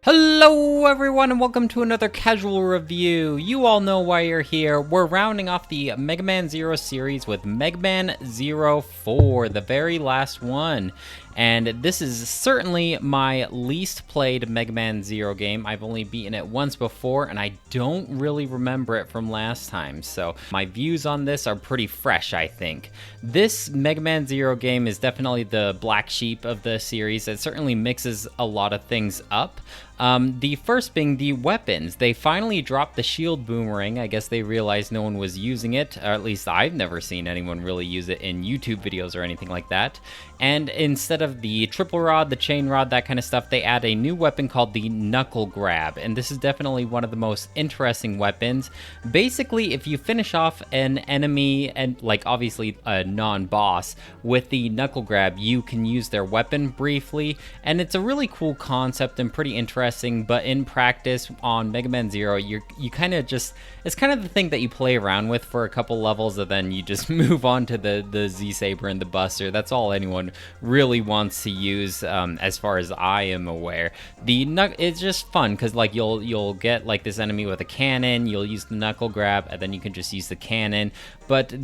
Hello everyone and welcome to another casual review. You all know why you're here. We're rounding off the Megaman Zero series with Megaman Zero 4, the very last one. And this is certainly my least played Mega Man Zero game. I've only beaten it once before, and I don't really remember it from last time. So my views on this are pretty fresh, I think. This Mega Man Zero game is definitely the black sheep of the series. It certainly mixes a lot of things up. The first being the weapons. They finally dropped the shield boomerang. I guess they realized no one was using it, or at least I've never seen anyone really use it in YouTube videos or anything like that. And instead of the triple rod, the chain rod, that kind of stuff, they add a new weapon called the knuckle grab. And this is definitely one of the most interesting weapons. Basically, if you finish off an enemy, and like obviously a non-boss, with the knuckle grab, you can use their weapon briefly. And it's a really cool concept and pretty interesting, but in practice on Mega Man Zero, you kind of just, it's kind of the thing that you play around with for a couple levels, and then you just move on to the Z-Saber and the Buster. That's all anyone really wants to use, as far as I am aware. It's just fun because like you'll get like this enemy with a cannon, you'll use the knuckle grab, and then you can just use the cannon. But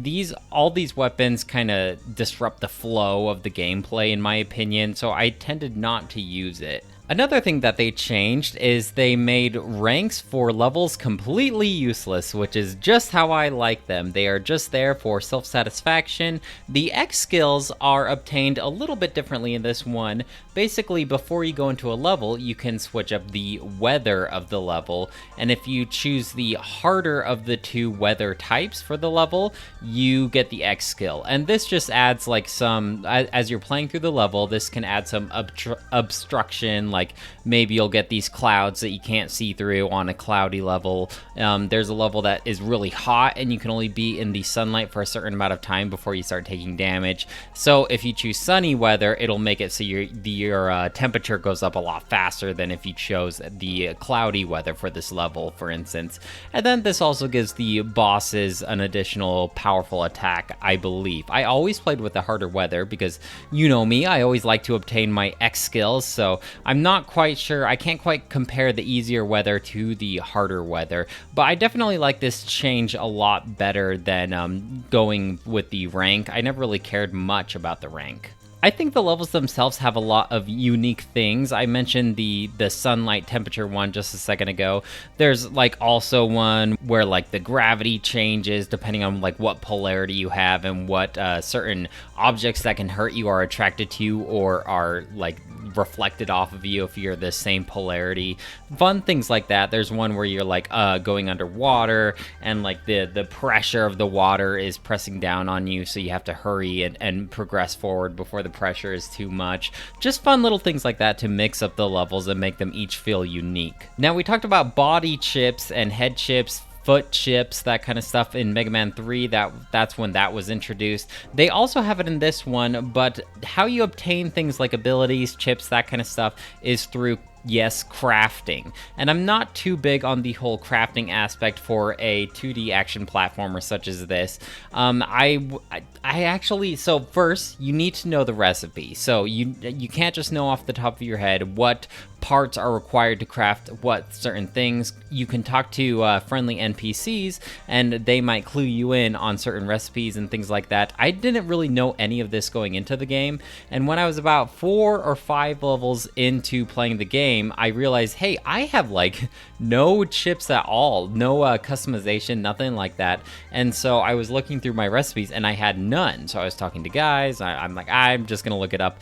all these weapons kind of disrupt the flow of the gameplay, in my opinion, so I tended not to use it. Another thing that they changed is they made ranks for levels completely useless, which is just how I like them. They are just there for self-satisfaction. The X skills are obtained a little bit differently in this one. Basically, before you go into a level, you can switch up the weather of the level, and if you choose the harder of the two weather types for the level, you get the X skill. And this just adds like some, as you're playing through the level, this can add some obstruction, like maybe you'll get these clouds that you can't see through on a cloudy level. There's a level that is really hot and you can only be in the sunlight for a certain amount of time before you start taking damage. So if you choose sunny weather, it'll make it so your temperature goes up a lot faster than if you chose the cloudy weather for this level, for instance. And then this also gives the bosses an additional powerful attack, I believe. I always played with the harder weather because, you know me, I always like to obtain my X skills, so I'm not quite sure. I can't quite compare the easier weather to the harder weather, but I definitely like this change a lot better than going with the rank. I never really cared much about the rank. I think the levels themselves have a lot of unique things. I mentioned the sunlight temperature one just a second ago. There's like also one where like the gravity changes depending on like what polarity you have and what certain objects that can hurt you are attracted to or are like reflected off of you if you're the same polarity. Fun things like that. There's one where you're like going underwater and like the pressure of the water is pressing down on you, so you have to hurry and progress forward before the pressure is too much. Just fun little things like that to mix up the levels and make them each feel unique. Now, we talked about body chips and head chips, foot chips, that kind of stuff in Mega Man 3. That's when that was introduced. They also have it in this one, but how you obtain things like abilities, chips, that kind of stuff is through, yes, crafting. And I'm not too big on the whole crafting aspect for a 2D action platformer such as this. I actually, so first, you need to know the recipe. So you can't just know off the top of your head what parts are required to craft what certain things. You can talk to friendly NPCs and they might clue you in on certain recipes and things like that. I didn't really know any of this going into the game, and when I was about 4 or 5 levels into playing the game, I realized, hey, I have like no chips at all, no customization, nothing like that. And so I was looking through my recipes and I had none. So I was talking to guys, I'm like, I'm just gonna look it up,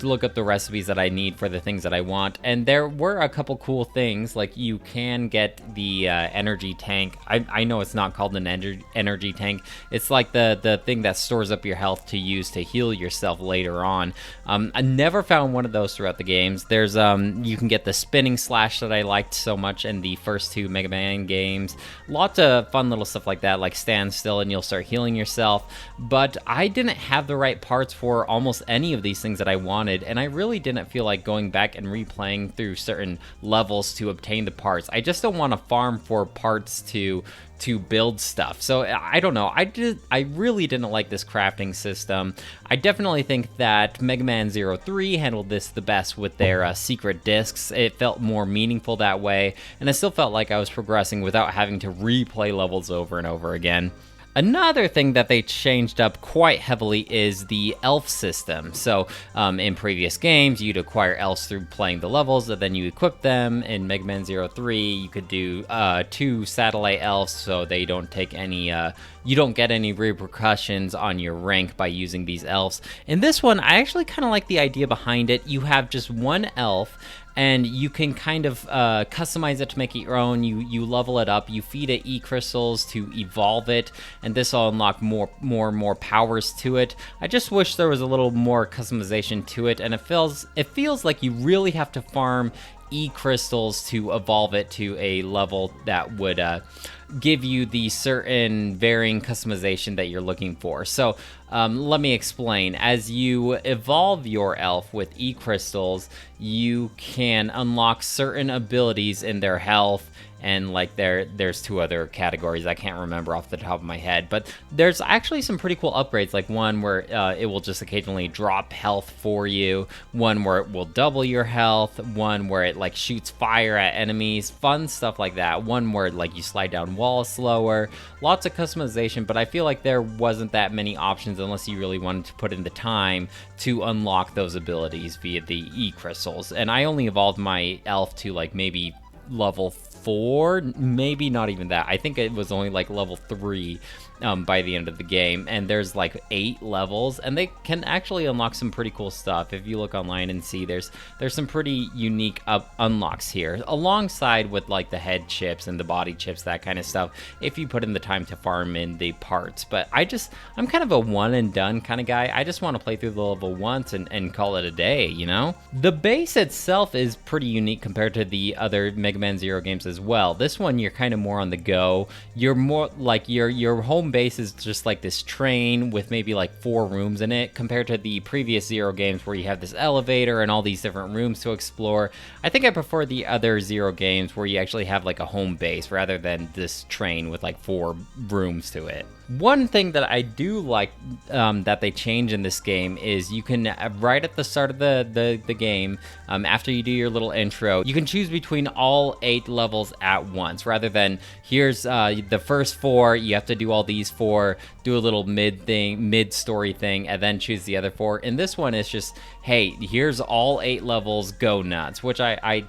look up the recipes that I need for the things that I want. And there were a couple cool things, like you can get the energy tank. I know it's not called an energy tank. It's like the thing that stores up your health to use to heal yourself later on. I never found one of those throughout the games. There's you can get the spinning slash that I like. liked so much in the first two Mega Man games. Lots of fun little stuff like that, like stand still and you'll start healing yourself. But I didn't have the right parts for almost any of these things that I wanted, and I really didn't feel like going back and replaying through certain levels to obtain the parts. I just don't want to farm for parts to build stuff. So I don't know. I really didn't like this crafting system. I definitely think that Mega Man Zero 3 handled this the best with their secret discs. It felt more meaningful that way, and I still felt like I was progressing without having to replay levels over and over again. Another thing that they changed up quite heavily is the elf system. So in previous games, you'd acquire elves through playing the levels, and then you equip them. In Mega Man Zero 3, you could do 2 satellite elves, so they don't take any, you don't get any repercussions on your rank by using these elves. In this one, I actually kind of like the idea behind it. You have just one elf, and you can kind of customize it to make it your own. You level it up, you feed it E-crystals to evolve it, and this will unlock more and more powers to it. I just wish there was a little more customization to it, and it feels like you really have to farm E-crystals to evolve it to a level that would give you the certain varying customization that you're looking for. So let me explain. As you evolve your elf with E-crystals, you can unlock certain abilities in their health, and like there's 2 other categories I can't remember off the top of my head, but there's actually some pretty cool upgrades, like one where it will just occasionally drop health for you, one where it will double your health, one where it like shoots fire at enemies, fun stuff like that, one where like you slide down walls slower. Lots of customization, but I feel like there wasn't that many options unless you really wanted to put in the time to unlock those abilities via the E-crystals. And I only evolved my elf to like maybe level 4, maybe not even that. I think it was only like level 3 by the end of the game, and there's like 8 levels, and they can actually unlock some pretty cool stuff. If you look online and see, there's some pretty unique unlocks here, alongside with like the head chips and the body chips, that kind of stuff, if you put in the time to farm in the parts. But I'm kind of a one and done kind of guy. I just want to play through the level once and call it a day, you know? The base itself is pretty unique compared to the other Mega Man Zero games as well. This one, you're kind of more on the go. You're more like your home base is just like this train with maybe like 4 rooms in it, compared to the previous Zero games where you have this elevator and all these different rooms to explore. I think I prefer the other Zero games where you actually have like a home base rather than this train with like 4 rooms to it. One thing that I do like that they change in this game is you can, right at the start of the game, after you do your little intro, you can choose between all 8 levels at once, rather than here's the first 4, you have to do all these 4, do a little mid-story thing, and then choose the other 4. In this one, it's just, hey, here's all 8 levels, go nuts, which I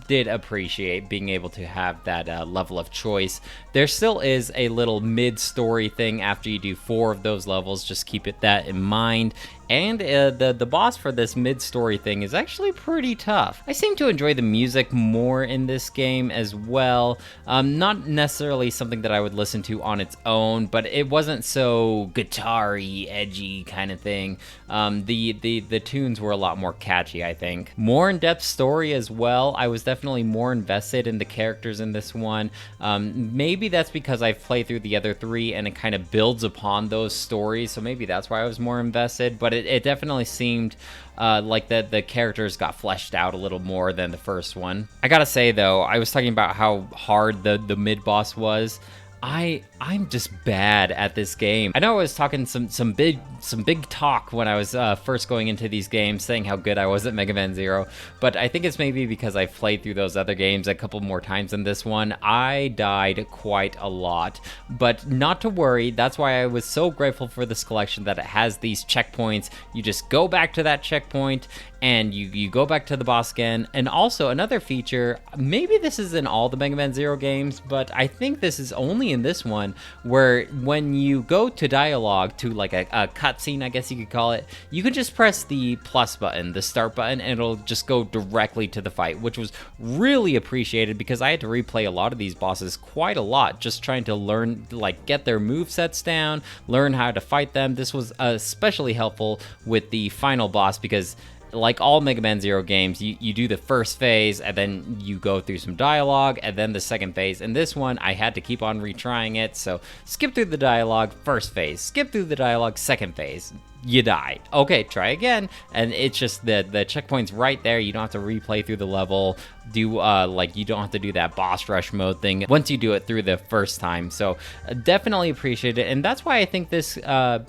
did appreciate being able to have that level of choice. There still is a little mid-story thing after you do 4 of those levels, just keep that in mind. And the boss for this mid-story thing is actually pretty tough. I seem to enjoy the music more in this game as well. Not necessarily something that I would listen to on its own, but it wasn't so guitar-y, edgy kind of thing. The tunes were a lot more catchy, I think. More in-depth story as well. I was definitely more invested in the characters in this one. Maybe that's because I've played through the other 3 and it kind of builds upon those stories, so maybe that's why I was more invested, but it definitely seemed like the characters got fleshed out a little more than the first one. I gotta say though, I was talking about how hard the mid-boss was. I'm just bad at this game. I know I was talking some big talk when I was first going into these games, saying how good I was at Mega Man Zero, but I think it's maybe because I played through those other games a couple more times than this one. I died quite a lot, but not to worry. That's why I was so grateful for this collection, that it has these checkpoints. You just go back to that checkpoint and you go back to the boss again. And also another feature, maybe this is in all the Mega Man Zero games, but I think this is only in this one, where when you go to dialogue, to like a cutscene, I guess you could call it, you can just press the plus button, the start button, and it'll just go directly to the fight, which was really appreciated because I had to replay a lot of these bosses quite a lot, just trying to learn, like, get their movesets down, learn how to fight them. This was especially helpful with the final boss because like all Mega Man Zero games, you do the first phase, and then you go through some dialogue, and then the second phase. In this one, I had to keep on retrying it, so skip through the dialogue, first phase, skip through the dialogue, second phase. You died. Okay, try again. And it's just the checkpoint's right there. You don't have to replay through the level. Like, you don't have to do that boss rush mode thing once you do it through the first time. So definitely appreciate it. And that's why I think this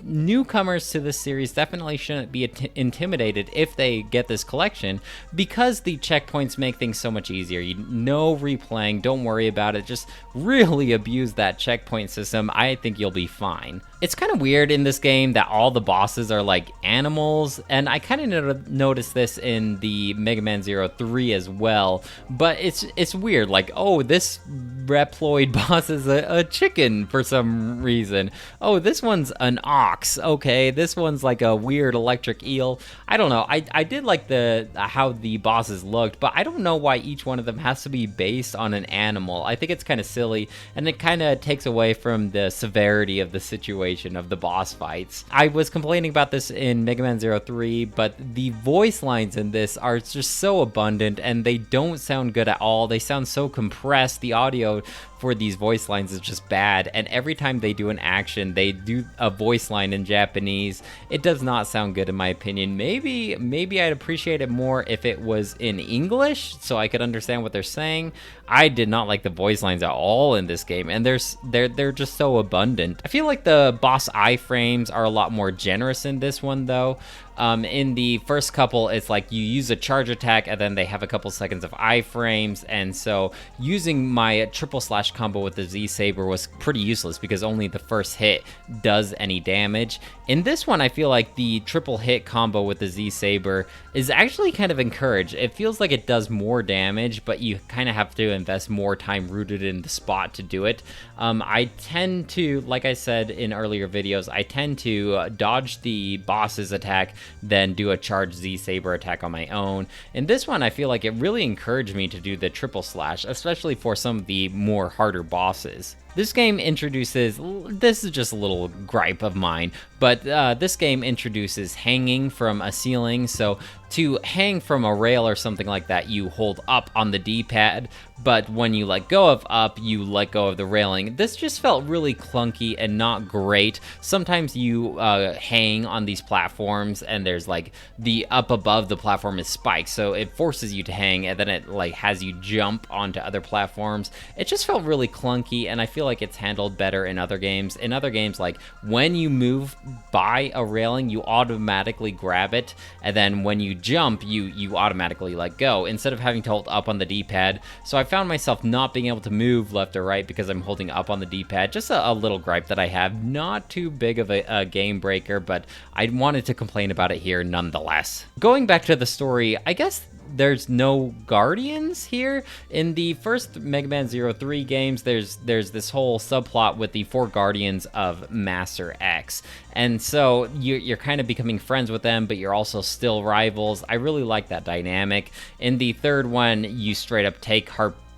newcomers to this series definitely shouldn't be intimidated if they get this collection, because the checkpoints make things so much easier. No replaying. Don't worry about it. Just really abuse that checkpoint system. I think you'll be fine. It's kind of weird in this game that all the bosses are like animals, and I kind of noticed this in the Mega Man Zero 3 as well, but it's weird, like, oh, this Reploid boss is a chicken for some reason. Oh, this one's an ox. Okay, this one's like a weird electric eel. I don't know. I did like how the bosses looked, but I don't know why each one of them has to be based on an animal. I think it's kind of silly, and it kind of takes away from the severity of the situation of the boss fights. I was complaining about this in Mega Man Zero 3, but the voice lines in this are just so abundant, and they don't sound good at all. They sound so compressed. The audio for these voice lines is just bad, and every time they do an action, they do a voice line in Japanese. It does not sound good in my opinion. Maybe I'd appreciate it more if it was in English so I could understand what they're saying. I did not like the voice lines at all in this game, and they're just so abundant. I feel like the boss iframes are a lot more generous in this one though. In the first couple, it's like you use a charge attack and then they have a couple seconds of iframes, and so using my triple slash combo with the Z Saber was pretty useless because only the first hit does any damage. In this one, I feel like the triple hit combo with the Z Saber is actually kind of encouraged. It feels like it does more damage, but you kind of have to invest more time rooted in the spot to do it. I tend to, like I said in earlier videos, I tend to dodge the boss's attack, then do a charged Z Saber attack on my own. In this one, I feel like it really encouraged me to do the triple slash, especially for some of the more harder bosses. This game introduces, this is just a little gripe of mine, but this game introduces hanging from a ceiling. So to hang from a rail or something like that, you hold up on the D-pad, but when you let go of up, you let go of the railing. This just felt really clunky and not great. Sometimes you hang on these platforms and there's like the up above the platform is spiked, so it forces you to hang, and then it like has you jump onto other platforms. It just felt really clunky, and I feel like it's handled better in other games. In other games, like when you move by a railing, you automatically grab it, and then when you jump, you automatically let go instead of having to hold up on the D-pad. So I found myself not being able to move left or right because I'm holding up on the D-pad. Just a little gripe that I have. Not too big of a game breaker, but I wanted to complain about it here nonetheless. Going back to the story, I guess there's no guardians here. In the first Mega Man Zero 3 games, there's this whole subplot with the 4 guardians of Master X, and so you're kind of becoming friends with them, but you're also still rivals. I really like that dynamic. In the third one, you straight up take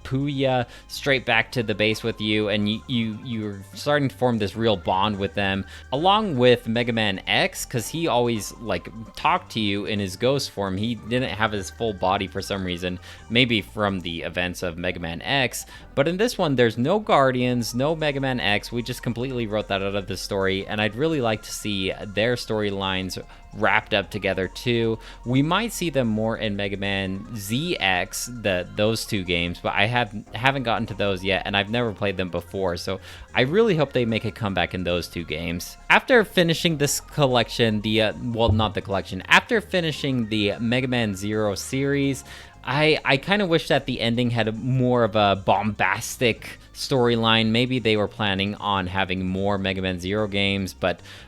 Puya straight back to the base with you, and you're starting to form this real bond with them, along with Mega Man X, because he always like talked to you in his ghost form. He didn't have his full body for some reason, maybe from the events of Mega Man X. But in this one, there's no Guardians, no Mega Man X. We just completely wrote that out of the story, and I'd really like to see their storylines wrapped up together too. We might see them more in Mega Man ZX, those 2 games, but I haven't gotten to those yet, and I've never played them before, so I really hope they make a comeback in those 2 games. After finishing this collection, not the collection, after finishing the Mega Man Zero series, I kind of wish that the ending had more of a bombastic storyline. Maybe they were planning on having more Mega Man Zero games,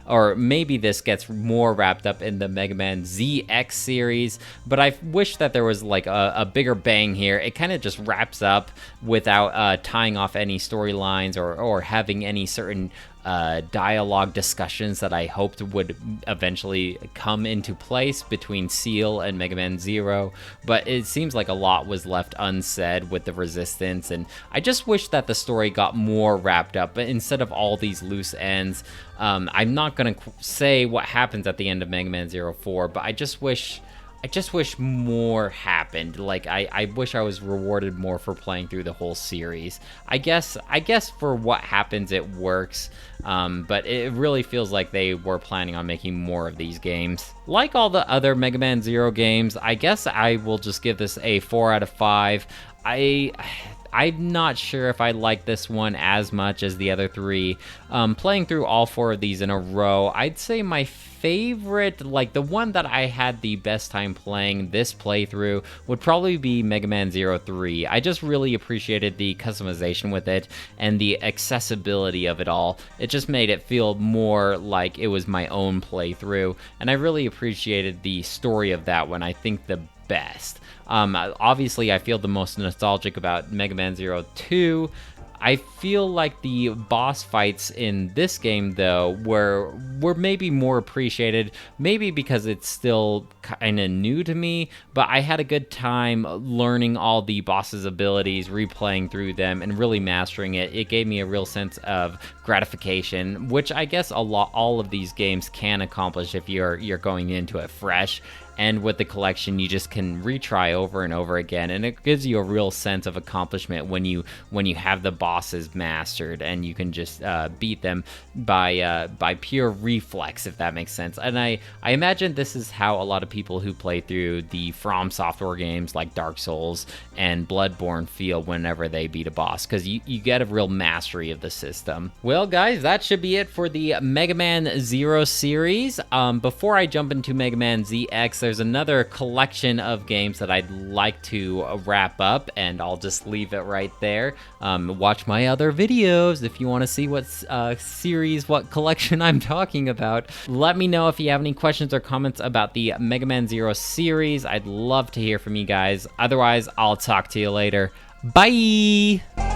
or maybe this gets more wrapped up in the Mega Man ZX series, but I wish that there was like a bigger bang here. It kind of just wraps up without tying off any storylines or having any certain dialogue discussions that I hoped would eventually come into place between Seal and Mega Man Zero, but it seems like a lot was left unsaid with the Resistance, and I just wish that the story got more wrapped up instead of all these loose ends. I'm not gonna say what happens at the end of Mega Man Zero 4, but I just wish I just wish more happened. Like, I wish I was rewarded more for playing through the whole series. I guess for what happens, it works. But it really feels like they were planning on making more of these games. Like all the other Mega Man Zero games, I guess I will just give this a 4 out of 5. I'm not sure if I like this one as much as the other three. Playing through all 4 of these in a row, I'd say my favorite, like the one that I had the best time playing this playthrough, would probably be Mega Man Zero 3. I just really appreciated the customization with it and the accessibility of it all. It just made it feel more like it was my own playthrough, and I really appreciated the story of that one, I think the best. Obviously, I feel the most nostalgic about Mega Man Zero 2. I feel like the boss fights in this game, though, were maybe more appreciated, maybe because it's still kind of new to me, but I had a good time learning all the boss's abilities, replaying through them, and really mastering it. It gave me a real sense of gratification, which I guess all of these games can accomplish if you're going into it fresh. And with the collection, you just can retry over and over again, and it gives you a real sense of accomplishment when you have the bosses mastered, and you can just beat them by pure reflex, if that makes sense. And I imagine this is how a lot of people who play through the From Software games like Dark Souls and Bloodborne feel whenever they beat a boss, because you get a real mastery of the system. Well, guys, that should be it for the Mega Man Zero series. Before I jump into Mega Man ZX, there's another collection of games that I'd like to wrap up, and I'll just leave it right there. Watch my other videos if you want to see what what collection I'm talking about. Let me know if you have any questions or comments about the Mega Man Zero series. I'd love to hear from you guys. Otherwise, I'll talk to you later. Bye!